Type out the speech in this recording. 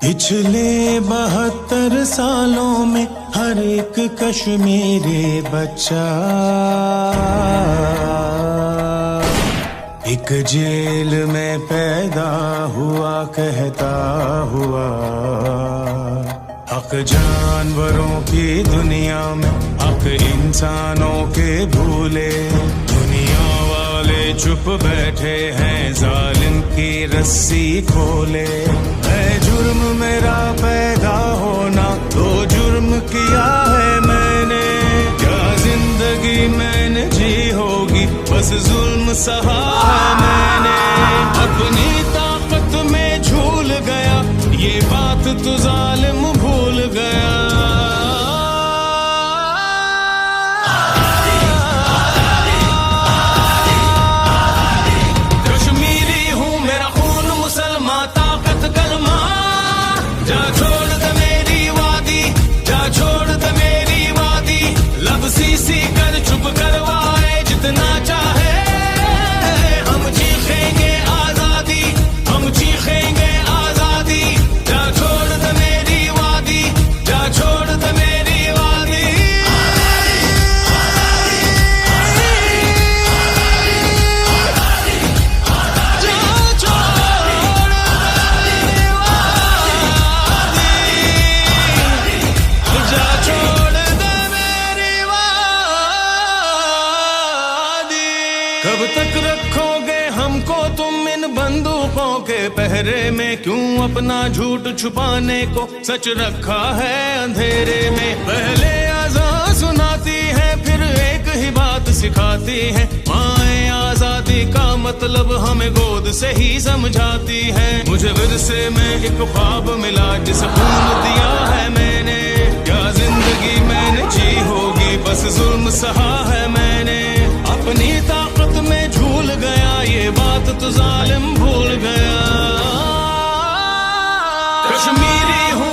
पिछले 72 सालों में हर एक कश्मीरी बच्चा एक जेल में पैदा हुआ कहता हुआ, हक जानवरों की दुनिया में हक इंसानों के भूले। दुनिया वाले चुप बैठे हैं, जालिम की रस्सी खोले। है जुर्म मेरा पैदा होना, तो जुर्म किया है मैंने। क्या जिंदगी मैंने जी होगी, बस जुल्म सहा है मैंने। अपनी ताकत में झूल गया, ये बात तो जालिम भूल गया। कश्मीरी हूँ, मेरा खून मुसलमान, ताकत कलमा। जा छोड़ दे मेरी वादी, जा छोड़ दे मेरी वादी। लब सी कर चुप करवाए जितना चाहे, हम चीखेंगे आजादी, हम चीखेंगे आजादी। जा छोड़ दे मेरी वादी, जा छोड़ दे मेरी वादी। कब तक रखोगे हमको तुम इन बंदूकों के पहरे में? क्यों अपना झूठ छुपाने को सच रखा है अंधेरे में? पहले आज़ाद सुनाती है, फिर एक ही बात सिखाती है। माएँ आजादी का मतलब हमें गोद से ही समझाती है। मुझे विरसे में एक ख्वाब मिला, जिसे खून दिया है मैंने। क्या जिंदगी मैंने जी होगी, बस जुल्म सहा है मैंने। अपनी ताकत में झूल गया, ये बात तो जालिम भूल गया। कश्मीरी हूँ,